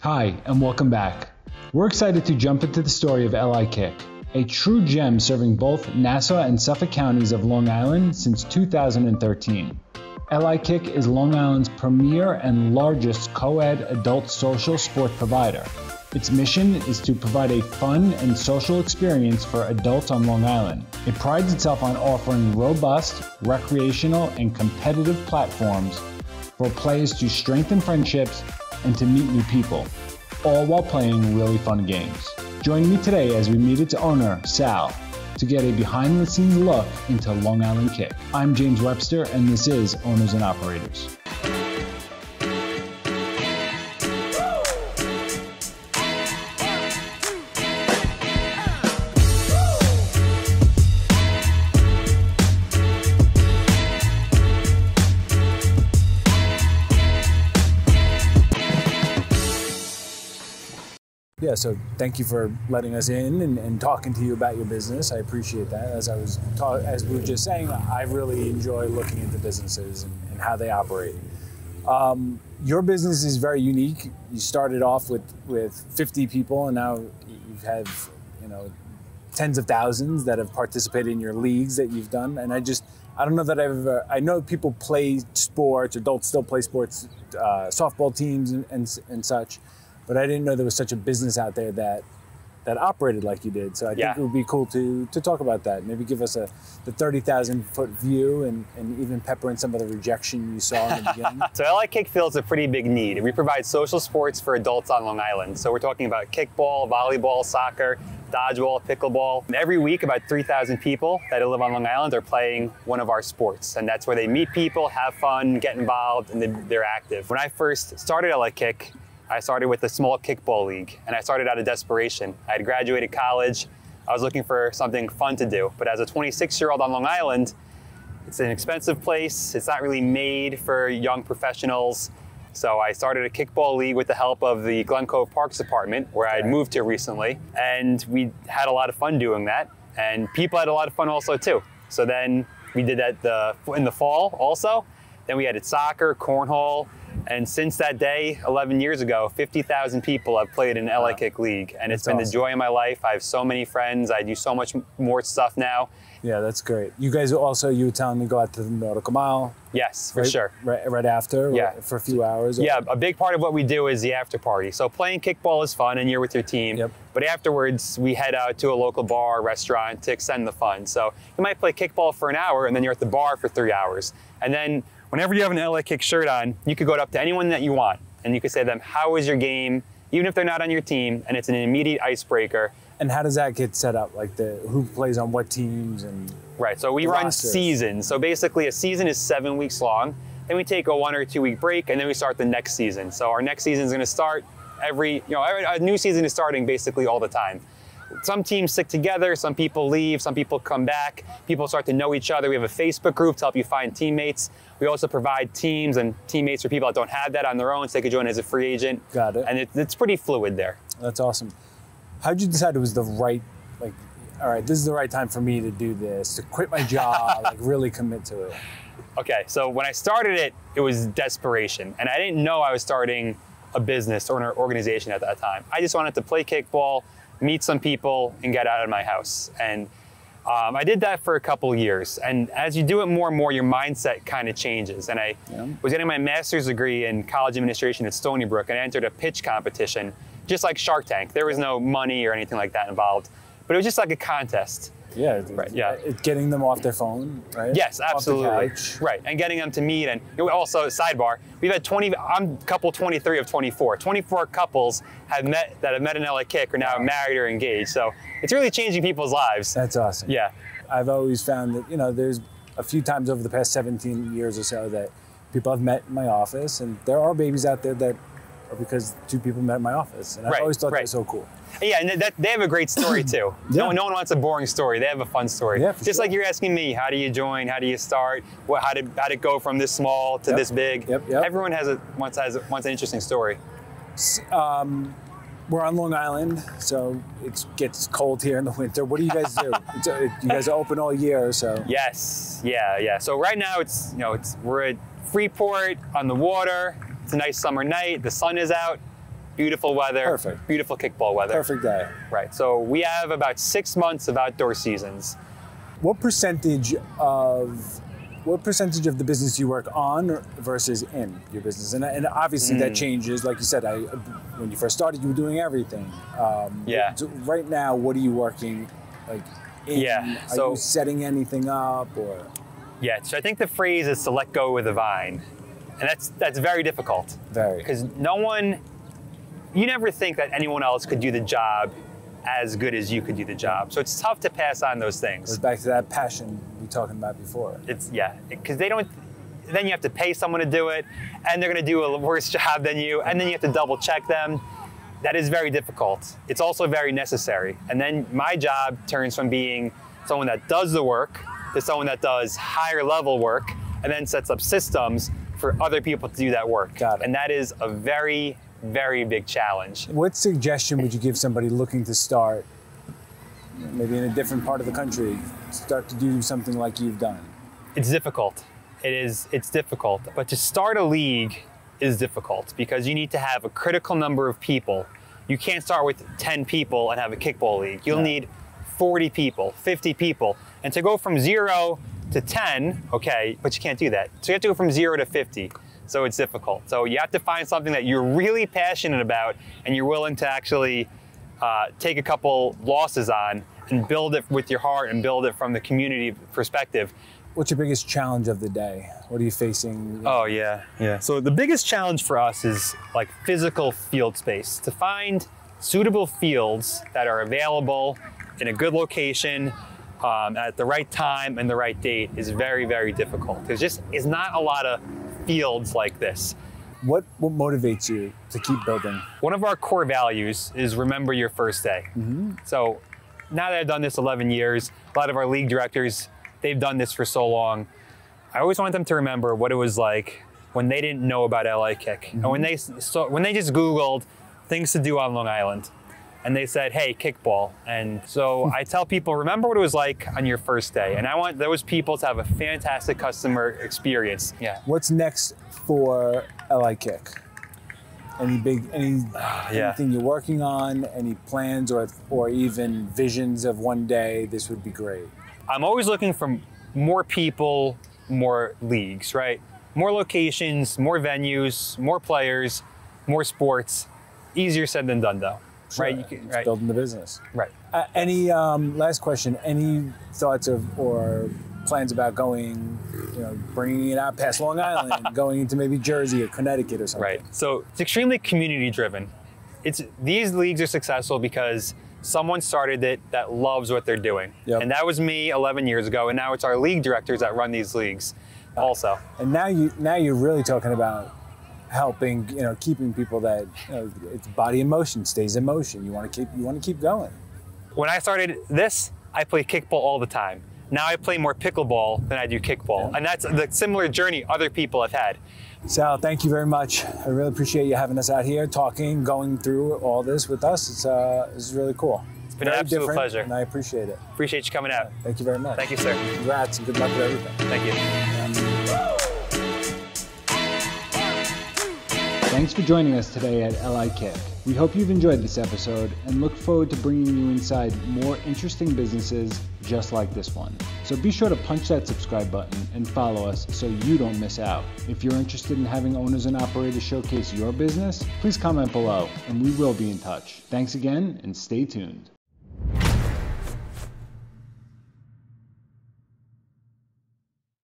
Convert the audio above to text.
Hi, and welcome back. We're excited to jump into the story of LIKick, a true gem serving both Nassau and Suffolk counties of Long Island since 2013. LIKick is Long Island's premier and largest co-ed adult social sport provider. Its mission is to provide a fun and social experience for adults on Long Island. It prides itself on offering robust, recreational, and competitive platforms for players to strengthen friendships and to meet new people, all while playing really fun games. Join me today as we meet its owner, Sal, to get a behind-the-scenes look into Long Island Kick. I'm James Webster, and this is Owners and Operators. Yeah, so thank you for letting us in and talking to you about your business. I appreciate that. As we were just saying, I really enjoy looking into businesses and how they operate. Your business is very unique. You started off with 50 people, and now you have tens of thousands that have participated in your leagues that you've done. And I don't know that I know people play sports, adults still play sports, softball teams and such. But I didn't know there was such a business out there that operated like you did. So I think it would be cool to talk about that. Maybe give us the 30,000-foot view and even pepper in some of the rejection you saw in the beginning. So LIKick fills a pretty big need. We provide social sports for adults on Long Island. So we're talking about kickball, volleyball, soccer, dodgeball, pickleball. And every week, about 3,000 people that live on Long Island are playing one of our sports. And that's where they meet people, have fun, get involved, and they're active. When I first started LIKick, I started with a small kickball league, and I started out of desperation. I had graduated college. I was looking for something fun to do. But as a 26-year-old on Long Island, it's an expensive place. It's not really made for young professionals. So I started a kickball league with the help of the Glen Cove Parks Department, where I had moved to recently. And we had a lot of fun doing that. And people had a lot of fun also too. So then we did that in the fall also. Then we added soccer, cornhole. And since that day, 11 years ago, 50,000 people have played in LIKick League. And it's been awesome. The joy of my life. I have so many friends. I do so much more stuff now. Yeah, that's great. You guys also, you were telling me, go out to the nautical mile. Yes, for sure. Right after, for a few hours? Yeah, a big part of what we do is the after party. So playing kickball is fun and you're with your team. Yep. But afterwards, we head out to a local bar or restaurant to extend the fun. So you might play kickball for an hour and then you're at the bar for 3 hours. And then whenever you have an LIKick shirt on, you could go up to anyone that you want and you could say to them, how was your game? Even if they're not on your team, and it's an immediate icebreaker. And how does that get set up? Like who plays on what teams and right, so we run seasons. So basically a season is 7 weeks long. Then we take a 1 or 2 week break and then we start the next season. So our next season is gonna start a new season is starting basically all the time. Some teams stick together, some people leave, some people come back, people start to know each other. We have a Facebook group to help you find teammates. We also provide teams and teammates for people that don't have that on their own, so they could join as a free agent. Got it. And it's pretty fluid there. That's awesome. How'd you decide it was the right, all right, this is the right time for me to do this, to quit my job, really commit to it? Okay, so when I started it, it was desperation. And I didn't know I was starting a business or an organization at that time. I just wanted to play kickball, meet some people, and get out of my house. And I did that for a couple years. And as you do it more and more, your mindset kind of changes. And I was getting my master's degree in college administration at Stony Brook, and I entered a pitch competition, just like Shark Tank. There was no money or anything like that involved, but it was just like a contest. Yeah, right. Yeah, getting them off their phone, right? Yes, absolutely. Right, and getting them to meet. And also, sidebar, we've had I'm couple 23 of 24. 24 couples that have met in LIKick are now married or engaged. So it's really changing people's lives. That's awesome. Yeah. I've always found that, there's a few times over the past 17 years or so that people have met in my office, and there are babies out there that are because two people met in my office. And I've always thought that was so cool. Yeah, and they have a great story too. No one wants a boring story. They have a fun story. Yeah, just like you're asking me, how do you join? How do you start? How did it go from this small to this big? Everyone wants an interesting story. We're on Long Island, so it gets cold here in the winter. What do you guys do? You guys are open all year, so. Yes, yeah. So right now we're at Freeport on the water. It's a nice summer night. The sun is out. beautiful weather, Perfect. beautiful kickball weather. Perfect day. Right, so we have about 6 months of outdoor seasons. What percentage of the business you work on versus in your business? And obviously that changes. Like you said, when you first started, you were doing everything. Yeah. So right now, what are you working like in? Yeah. Are you setting anything up or? Yeah, so I think the phrase is to let go with a vine. And that's very difficult. Very. Because you never think that anyone else could do the job as good as you could do the job. So it's tough to pass on those things. Goes back to that passion we were talking about before. Because then you have to pay someone to do it, and they're gonna do a worse job than you, and then you have to double check them. That is very difficult. It's also very necessary. And then my job turns from being someone that does the work to someone that does higher level work and then sets up systems for other people to do that work. Got it. And that is a very, very big challenge. What suggestion would you give somebody looking to start, maybe in a different part of the country, start to do something like you've done? It's difficult. It's difficult. But to start a league is difficult because you need to have a critical number of people. You can't start with 10 people and have a kickball league. You'll need 40 people, 50 people. And to go from 0 to 10, okay, but you can't do that. So you have to go from 0 to 50. So it's difficult. So you have to find something that you're really passionate about and you're willing to actually take a couple losses on and build it with your heart and build it from the community perspective. What's your biggest challenge of the day? What are you facing? Oh, yeah. So the biggest challenge for us is like physical field space. To find suitable fields that are available in a good location at the right time and the right date is very, very difficult. There just is not a lot of fields like this. What motivates you to keep building? One of our core values is remember your first day. So now that I've done this 11 years, a lot of our league directors, they've done this for so long. I always want them to remember what it was like when they didn't know about LIKick. And when they just Googled things to do on Long Island and they said, hey, kickball. And so I tell people, remember what it was like on your first day. And I want those people to have a fantastic customer experience. Yeah. What's next for LIKick? Anything you're working on, any plans or even visions of one day, this would be great? I'm always looking for more people, more leagues, right? More locations, more venues, more players, more sports. Easier said than done, though. Sure. Right? Building the business. Right. Any last question? Any thoughts or plans about going, bringing it out past Long Island, going into maybe Jersey or Connecticut or something? Right. So it's extremely community driven. These leagues are successful because someone started it that loves what they're doing. Yep. And that was me 11 years ago, and now it's our league directors that run these leagues also. And now you're really talking about helping, keeping people that, it's body in motion, stays in motion. You want to keep going. When I started this, I played kickball all the time. Now I play more pickleball than I do kickball. Yeah. And that's the similar journey other people have had. Sal, thank you very much. I really appreciate you having us out here talking, going through all this with us. This is really cool. It's been an absolute pleasure. And I appreciate it. Appreciate you coming out. Thank you very much. Thank you, sir. Congrats and good luck with everything. Thank you. Thanks for joining us today at LIKick. We hope you've enjoyed this episode and look forward to bringing you inside more interesting businesses just like this one. So be sure to punch that subscribe button and follow us so you don't miss out. If you're interested in having owners and operators showcase your business, please comment below and we will be in touch. Thanks again and stay tuned.